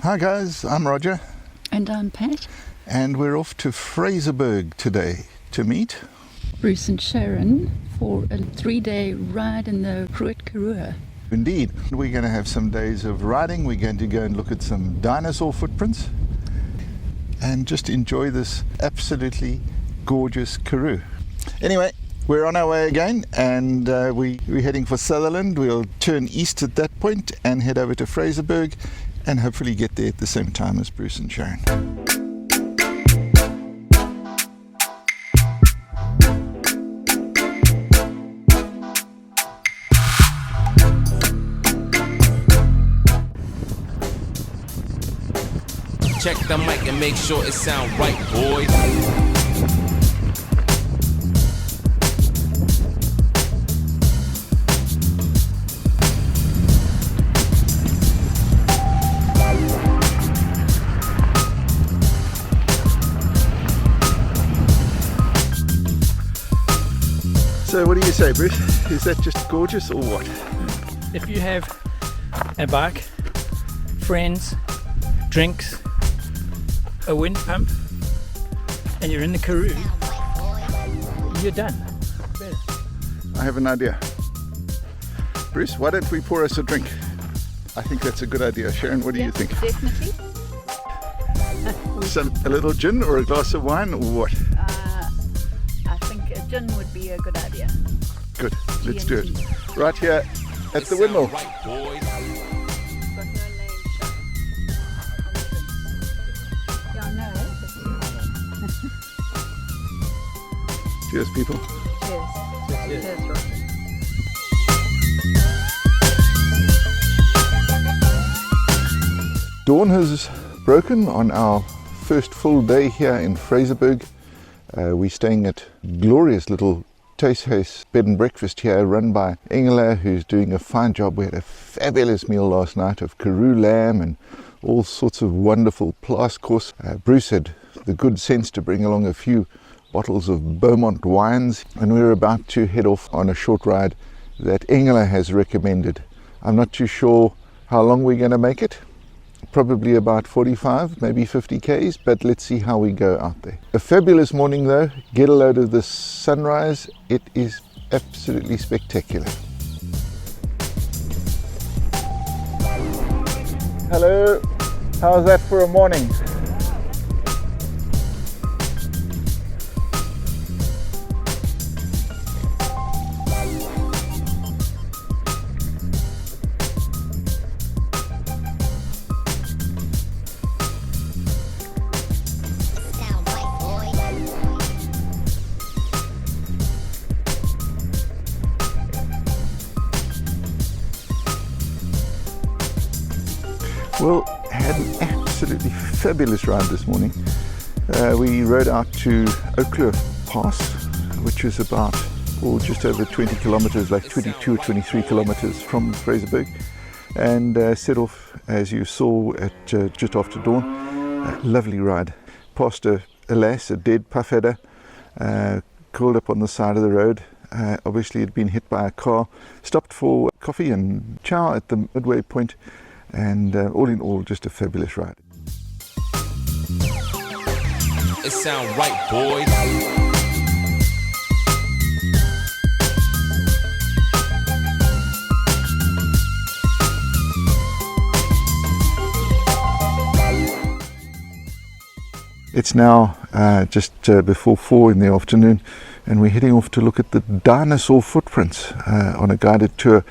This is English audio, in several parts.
Hi guys, I'm Roger. And I'm Pat. And we're off to Fraserburg today to meet Bruce and Sharon for a 3-day ride in the Karoo. Indeed. We're going to have some days of riding. We're going to go and look at some dinosaur footprints and just enjoy this absolutely gorgeous Karoo. Anyway, we're on our way again, and we're heading for Sutherland. We'll turn east at that point and head over to Fraserburg and hopefully get there at the same time as Bruce and Sharon. Check the mic and make sure it sound right, boys. So what do you say, Bruce? Is that just gorgeous or what? If you have a bike, friends, drinks, a wind pump, and you're in the Karoo, you're done. I have an idea. Bruce, why don't we pour us a drink? I think that's a good idea. Sharon, what do you think? Definitely. A little gin or a glass of wine or what? I think a gin would be a good idea. Good, let's do it. Right here at the windmill. Right, boys. Got no name, Sharon. Yeah, I know. Cheers, people. Cheers. Cheers, Roger. Dawn has broken on our first full day here in Fraserburg. We're staying at glorious little Die Tuishuis bed and breakfast here, run by Engela, who's doing a fine job. We had a fabulous meal last night of Karoo lamb and all sorts of wonderful plus course. Bruce had the good sense to bring along a few bottles of Beaumont wines, and we're about to head off on a short ride that Engela has recommended. I'm not too sure how long we're going to make it. Probably about 45, maybe 50 k's, but let's see how we go out there. A fabulous morning though. Get a load of the sunrise. It is absolutely spectacular. Hello, how's that for a morning? Well, had an absolutely fabulous ride this morning. We rode out to Oakler Pass, which is about just over 20 kilometers, like 22 or 23 kilometers from Fraserburg, and set off, as you saw, at just after dawn. Lovely ride. Past a dead puff adder, curled up on the side of the road. Obviously, it had been hit by a car. Stopped for coffee and chow at the midway point. And all in all, just a fabulous ride. It sound right, boys. It's now just before 4 in the afternoon, and we're heading off to look at the dinosaur footprints on a guided tour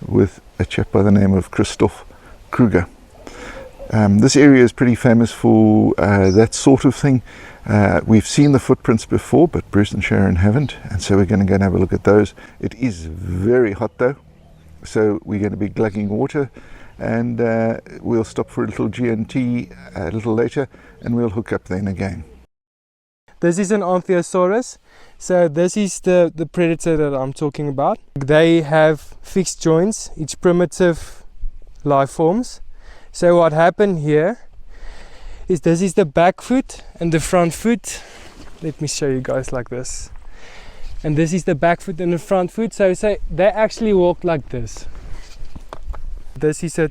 with a chap by the name of Christoph Kruger. This area is pretty famous for that sort of thing. We've seen the footprints before, but Bruce and Sharon haven't, and so we're going to go and have a look at those. It is very hot though, so we're going to be glugging water, and we'll stop for a little G&T a little later, and we'll hook up then again. This is an Pareiasaurs. So this is the predator that I'm talking about. They have fixed joints, each primitive life forms. So what happened here is this is the back foot and the front foot. Let me show you guys like this. And this is the back foot and the front foot. So they actually walk like this. This is a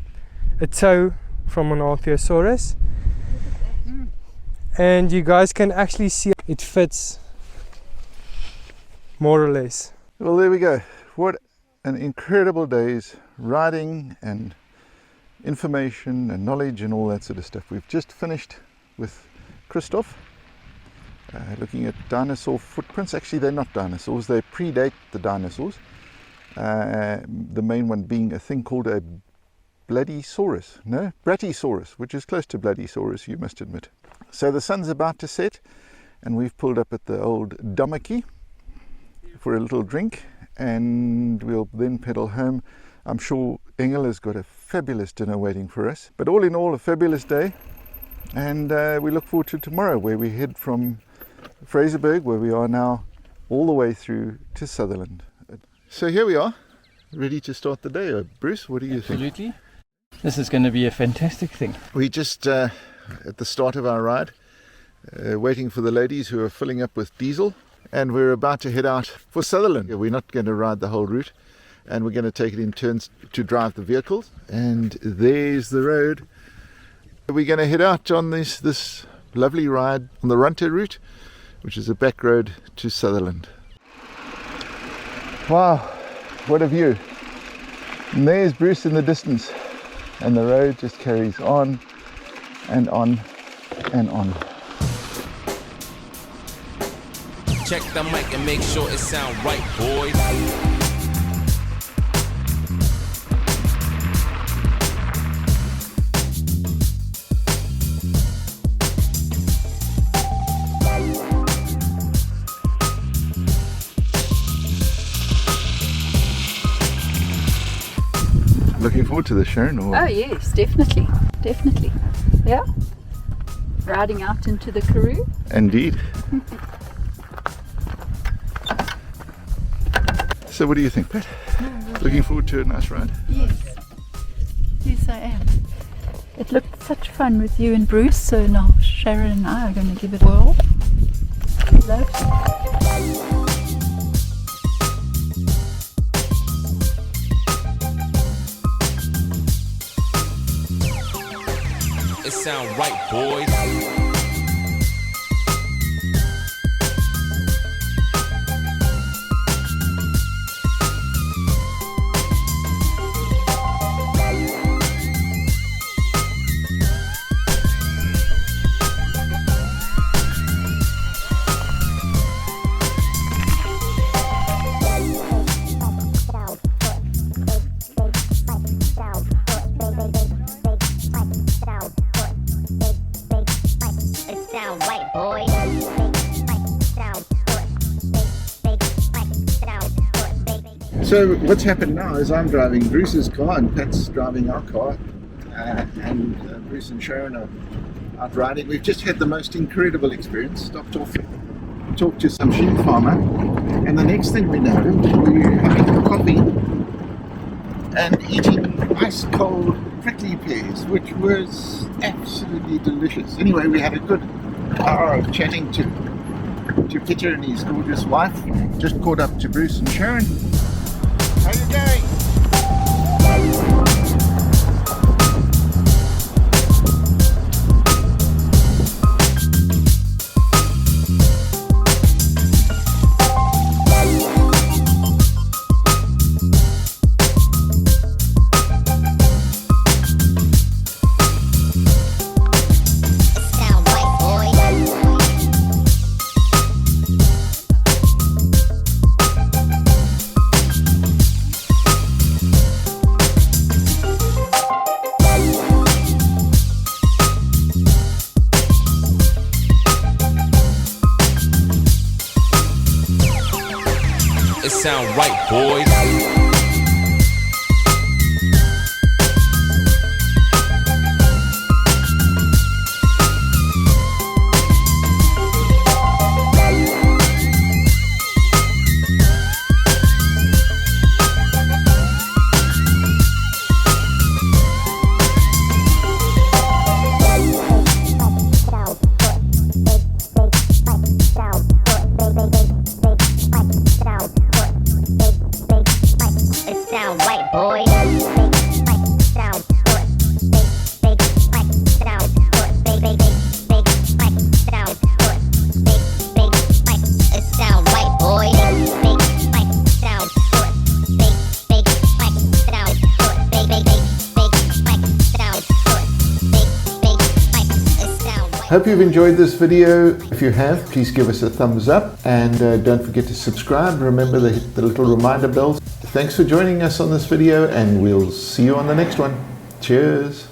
toe from an Archaeosaurus. And you guys can actually see it fits more or less. Well, there we go. What an incredible day's riding and information and knowledge and all that sort of stuff. We've just finished with Christoph looking at dinosaur footprints. Actually, they're not dinosaurs, they predate the dinosaurs. The main one being a thing called a Bradysaurus, which is close to Bradysaurus, you must admit. So the sun's about to set and we've pulled up at the old Domaki for a little drink, and we'll then pedal home. I'm sure Engel has got a fabulous dinner waiting for us, but all in all a fabulous day, and we look forward to tomorrow, where we head from Fraserburg, where we are now, all the way through to Sutherland. So here we are, ready to start the day. Bruce, what do you think? Absolutely. This is going to be a fantastic thing. We just at the start of our ride, waiting for the ladies who are filling up with diesel, and we're about to head out for Sutherland. We're not going to ride the whole route, and we're going to take it in turns to drive the vehicles. And there's the road. We're going to head out on this lovely ride on the Runter route, which is a back road to Sutherland. Wow, what a view. And there's Bruce in the distance, and the road just carries on and on and on. Check the mic and make sure it sound right, boys. Looking forward to this, Sharon? Or? Oh yes, definitely. Yeah. Riding out into the Karoo. Indeed. So what do you think, Pat? Looking forward to a nice ride? Yes I am. It looked such fun with you and Bruce, so now Sharon and I are going to give it a whirl. It sound right, boys. So what's happened now is I'm driving Bruce's car and Pat's driving our car, and Bruce and Sharon are out riding. We've just had the most incredible experience. Stopped off, talked to some sheep farmer, and the next thing we know, we're having coffee and eating ice cold prickly pears, which was absolutely delicious. Anyway, we had a good hour of chatting to Peter and his gorgeous wife. Just caught up to Bruce and Sharon. How you doing? It sound right, boys. Hope you've enjoyed this video. If you have, please give us a thumbs up and don't forget to subscribe. Remember to hit the little reminder bells. Thanks for joining us on this video and we'll see you on the next one. Cheers.